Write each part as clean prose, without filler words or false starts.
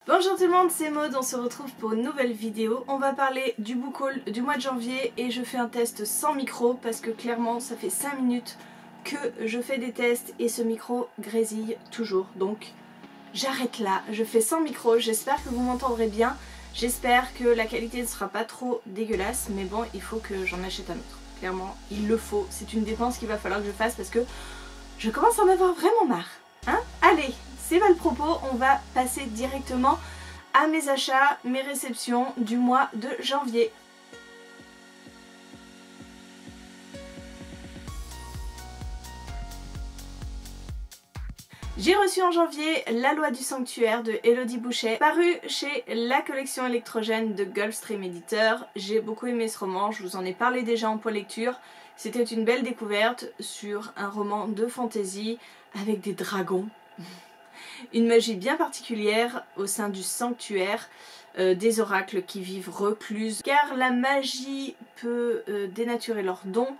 Bonjour tout le monde, c'est Maud, on se retrouve pour une nouvelle vidéo. On va parler du book haul du mois de janvier et je fais un test sans micro parce que clairement ça fait 5 minutes que je fais des tests et ce micro grésille toujours. Donc j'arrête là, je fais sans micro, j'espère que vous m'entendrez bien. J'espère que la qualité ne sera pas trop dégueulasse, mais bon, il faut que j'en achète un autre. Clairement, il le faut, c'est une dépense qu'il va falloir que je fasse parce que je commence à en avoir vraiment marre. Hein? Allez, c'est pas le propos, on va passer directement à mes achats, mes réceptions du mois de janvier. J'ai reçu en janvier La Loi du Sanctuaire de Elodie Bouchet, paru chez la collection électrogène de Gulfstream Éditeur. J'ai beaucoup aimé ce roman, je vous en ai parlé déjà en lecture. C'était une belle découverte sur un roman de fantasy avec des dragons. Une magie bien particulière au sein du sanctuaire, des oracles qui vivent recluses, car la magie peut dénaturer leurs dons.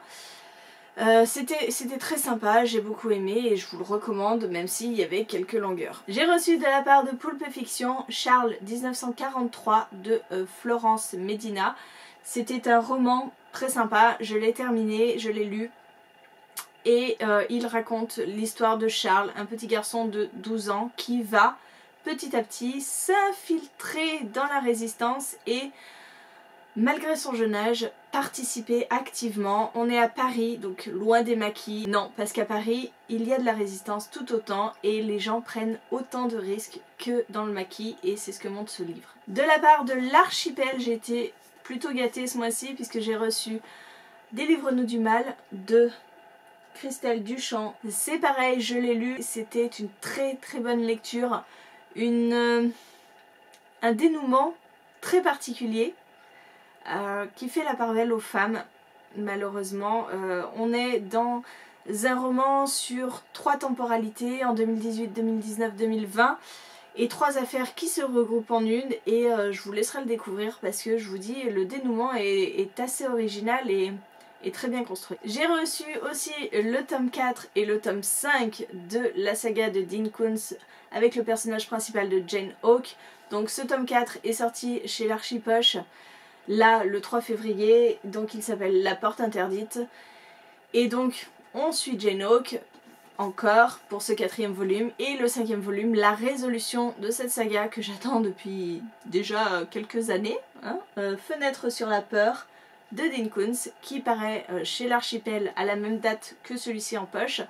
C'était très sympa, j'ai beaucoup aimé et je vous le recommande même s'il y avait quelques longueurs. J'ai reçu de la part de Pulp Fiction Charles 1943 de Florence Medina. C'était un roman très sympa, je l'ai terminé, je l'ai lu. Et il raconte l'histoire de Charles, un petit garçon de 12 ans qui va petit à petit s'infiltrer dans la résistance et malgré son jeune âge, participer activement. On est à Paris, donc loin des maquis. Non, parce qu'à Paris, il y a de la résistance tout autant et les gens prennent autant de risques que dans le maquis et c'est ce que montre ce livre. De la part de l'Archipel, j'ai été plutôt gâtée ce mois-ci puisque j'ai reçu Délivre-nous du mal de Christelle Duchamp. C'est pareil, je l'ai lu, c'était une très bonne lecture, un dénouement très particulier qui fait la part belle aux femmes. Malheureusement, on est dans un roman sur 3 temporalités en 2018, 2019, 2020 et 3 affaires qui se regroupent en une et je vous laisserai le découvrir parce que je vous dis, le dénouement est assez original et très bien construit. J'ai reçu aussi le tome 4 et le tome 5 de la saga de Dean Koontz avec le personnage principal de Jane Hawke. Donc ce tome 4 est sorti chez l'Archipoche là le 3 février, donc il s'appelle La Porte Interdite. Et donc on suit Jane Hawke encore pour ce 4e volume et le 5e volume, la résolution de cette saga que j'attends depuis déjà quelques années, hein, Fenêtre sur la peur de Dean Koontz qui paraît chez l'Archipel à la même date que celui-ci en poche.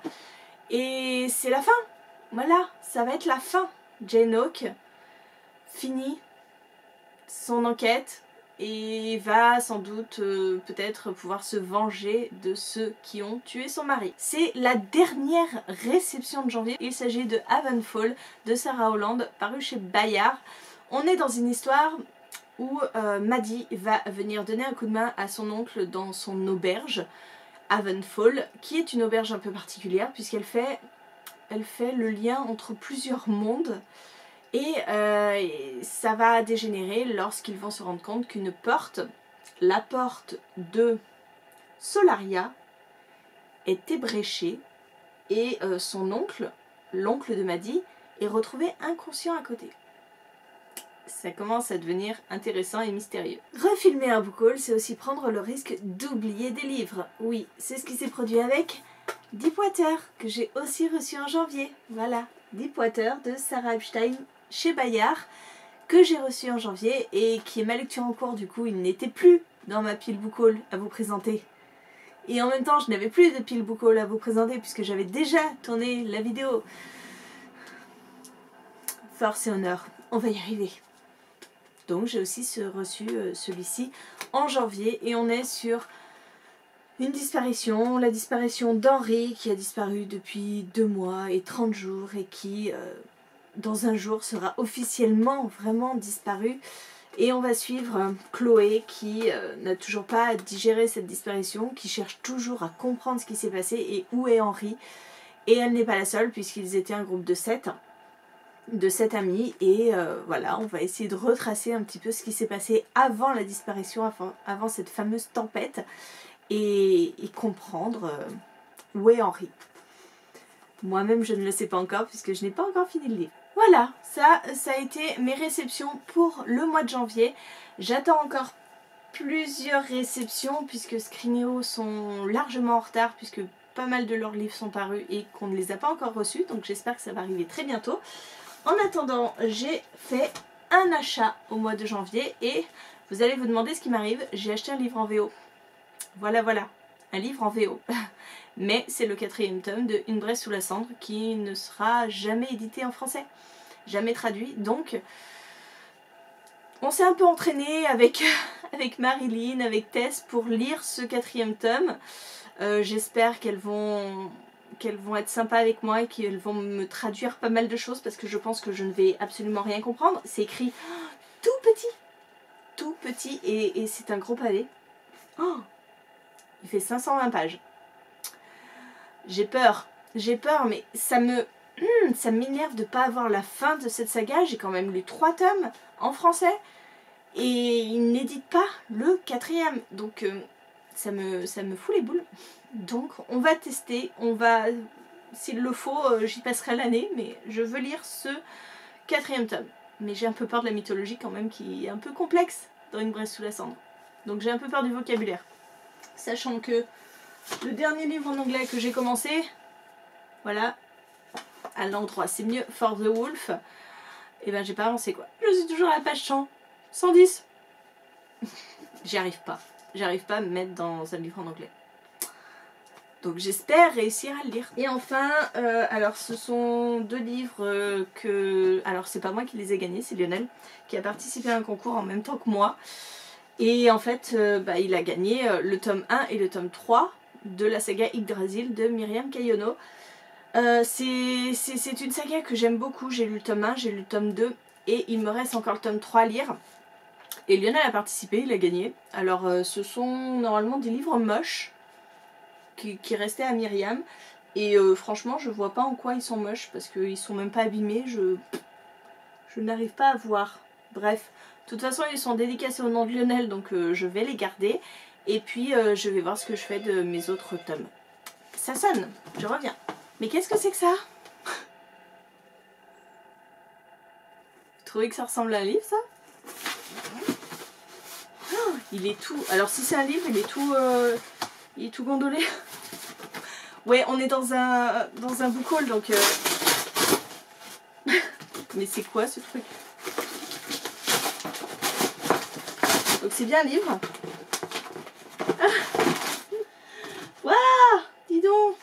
Et c'est la fin, voilà, ça va être la fin. Jane Hawke finit son enquête et va sans doute peut-être pouvoir se venger de ceux qui ont tué son mari. C'est la dernière réception de janvier, il s'agit de Havenfall de Sarah Holland, paru chez Bayard. On est dans une histoire où Maddie va venir donner un coup de main à son oncle dans son auberge, Havenfall, qui est une auberge un peu particulière puisqu'elle fait le lien entre plusieurs mondes et ça va dégénérer lorsqu'ils vont se rendre compte qu'une porte, la porte de Solaria, est ébréchée et son oncle, l'oncle de Maddie, est retrouvé inconscient à côté. Ça commence à devenir intéressant et mystérieux. Refilmer un book haul, c'est aussi prendre le risque d'oublier des livres. Oui, c'est ce qui s'est produit avec Deepwater, que j'ai aussi reçu en janvier. Voilà, Deepwater de Sarah Epstein chez Bayard, que j'ai reçu en janvier et qui est ma lecture en cours, du coup il n'était plus dans ma pile book haul à vous présenter. Et en même temps, je n'avais plus de pile book haul à vous présenter puisque j'avais déjà tourné la vidéo. Force et honneur, on va y arriver. Donc j'ai aussi reçu celui-ci en janvier et on est sur une disparition, la disparition d'Henri qui a disparu depuis 2 mois et 30 jours et qui dans un jour sera officiellement vraiment disparu. Et on va suivre Chloé qui n'a toujours pas digéré cette disparition, qui cherche toujours à comprendre ce qui s'est passé et où est Henri. Et elle n'est pas la seule puisqu'ils étaient un groupe de 7 amis et voilà, on va essayer de retracer un petit peu ce qui s'est passé avant la disparition, avant cette fameuse tempête et comprendre où est Henri. Moi-même je ne le sais pas encore puisque je n'ai pas encore fini le livre. Voilà, ça a été mes réceptions pour le mois de janvier. J'attends encore plusieurs réceptions puisque Scrineo sont largement en retard puisque pas mal de leurs livres sont parus et qu'on ne les a pas encore reçus, donc j'espère que ça va arriver très bientôt. En attendant, j'ai fait un achat au mois de janvier et vous allez vous demander ce qui m'arrive, j'ai acheté un livre en VO. Voilà, un livre en VO. Mais c'est le 4e tome de Une Braise sous la cendre qui ne sera jamais édité en français, jamais traduit, donc on s'est un peu entraîné avec Marilyn, avec Tess pour lire ce 4e tome. J'espère qu'elles vont être sympas avec moi et qu'elles vont me traduire pas mal de choses parce que je pense que je ne vais absolument rien comprendre. C'est écrit tout petit et c'est un gros pavé. Oh, il fait 520 pages. J'ai peur, mais ça m'énerve de ne pas avoir la fin de cette saga. J'ai quand même lu 3 tomes en français et ils n'éditent pas le 4e, donc ça me fout les boules. Donc on va tester, s'il le faut, j'y passerai l'année, mais je veux lire ce 4e tome. Mais j'ai un peu peur de la mythologie quand même, qui est un peu complexe dans Une Braise sous la cendre. Donc j'ai un peu peur du vocabulaire. Sachant que le dernier livre en anglais que j'ai commencé, voilà, à l'endroit, c'est mieux, For the Wolf, et ben j'ai pas avancé quoi. Je suis toujours à la page 110. J'y arrive pas à me mettre dans un livre en anglais. Donc j'espère réussir à le lire. Et enfin, alors ce sont 2 livres que... Alors c'est pas moi qui les ai gagnés, c'est Lionel qui a participé à un concours en même temps que moi. Et en fait, il a gagné le tome 1 et le tome 3 de la saga Yggdrasil de Myriam Kayono. C'est une saga que j'aime beaucoup, j'ai lu le tome 1, j'ai lu le tome 2 et il me reste encore le tome 3 à lire. Et Lionel a participé, il a gagné. Alors ce sont normalement des livres moches qui restaient à Myriam. Et franchement je vois pas en quoi ils sont moches parce qu'ils sont même pas abîmés, je n'arrive pas à voir. Bref, de toute façon ils sont dédicacés au nom de Lionel donc je vais les garder. Et puis je vais voir ce que je fais de mes autres tomes. Ça sonne, je reviens. Mais qu'est-ce que c'est que ça? Vous trouvez que ça ressemble à un livre ça? Oh, il est tout... Alors si c'est un livre, il est tout gondolé. Ouais, on est dans un book haul donc... Mais c'est quoi ce truc? Donc c'est bien un livre. Waouh, dis donc.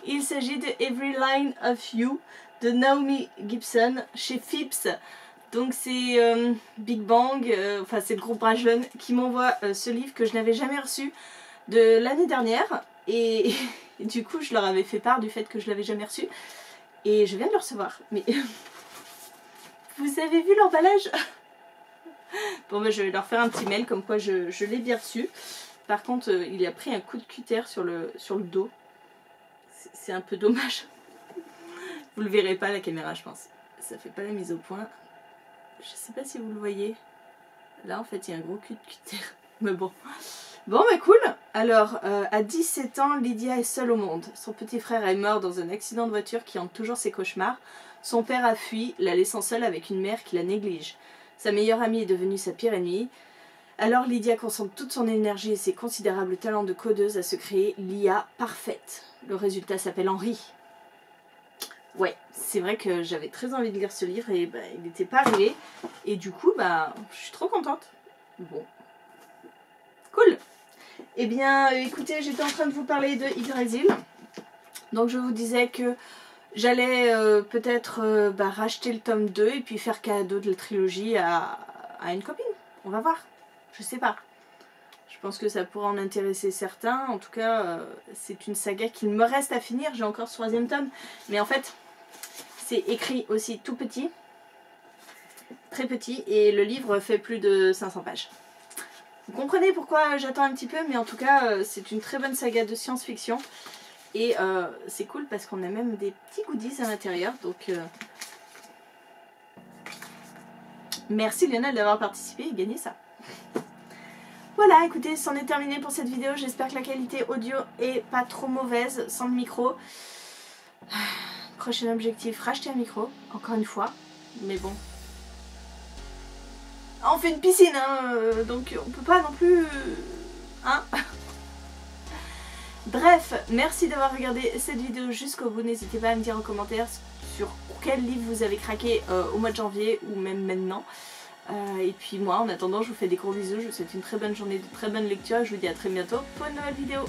Il s'agit de Every Line of You de Naomi Gibson chez Phipps. Donc c'est Big Bang, enfin c'est le groupe Brajlon qui m'envoie ce livre que je n'avais jamais reçu de l'année dernière. Et du coup je leur avais fait part du fait que je l'avais jamais reçu. Et je viens de le recevoir. Mais vous avez vu l'emballage? Bon je vais leur faire un petit mail comme quoi je l'ai bien reçu. Par contre il a pris un coup de cutter sur le dos. C'est un peu dommage. Vous le verrez pas à la caméra je pense. Ça fait pas la mise au point. Je sais pas si vous le voyez. Là en fait il y a un gros cul de cutter. Mais bon. Bon bah cool. Alors à 17 ans Lydia est seule au monde. Son petit frère est mort dans un accident de voiture qui hante toujours ses cauchemars. Son père a fui, la laissant seule avec une mère qui la néglige. Sa meilleure amie est devenue sa pire ennemie. Alors Lydia concentre toute son énergie et ses considérables talents de codeuse à se créer l'IA parfaite. Le résultat s'appelle Henri. Ouais, c'est vrai que j'avais très envie de lire ce livre et bah, il n'était pas arrivé. Et du coup, bah, je suis trop contente. Bon. Cool. Eh bien, écoutez, j'étais en train de vous parler de Yggdrasil. Donc je vous disais que j'allais peut-être racheter le tome 2 et puis faire cadeau de la trilogie à une copine. On va voir. Je sais pas. Je pense que ça pourrait en intéresser certains. En tout cas, c'est une saga qu'il me reste à finir. J'ai encore ce 3e tome. Mais en fait... c'est écrit aussi tout petit, très petit, et le livre fait plus de 500 pages. Vous comprenez pourquoi j'attends un petit peu, mais en tout cas, c'est une très bonne saga de science-fiction. Et c'est cool parce qu'on a même des petits goodies à l'intérieur. Donc, merci Lionel d'avoir participé et gagné ça. Voilà, écoutez, c'en est terminé pour cette vidéo. J'espère que la qualité audio est pas trop mauvaise sans le micro. prochain objectif, racheter un micro, encore une fois, mais bon. Ah, on fait une piscine, hein, donc on peut pas non plus... hein. Bref, merci d'avoir regardé cette vidéo jusqu'au bout. N'hésitez pas à me dire en commentaire sur quel livre vous avez craqué au mois de janvier ou même maintenant. Et puis moi, en attendant, je vous fais des gros bisous. Je vous souhaite une très bonne journée, de très bonne lecture. Je vous dis à très bientôt pour une nouvelle vidéo.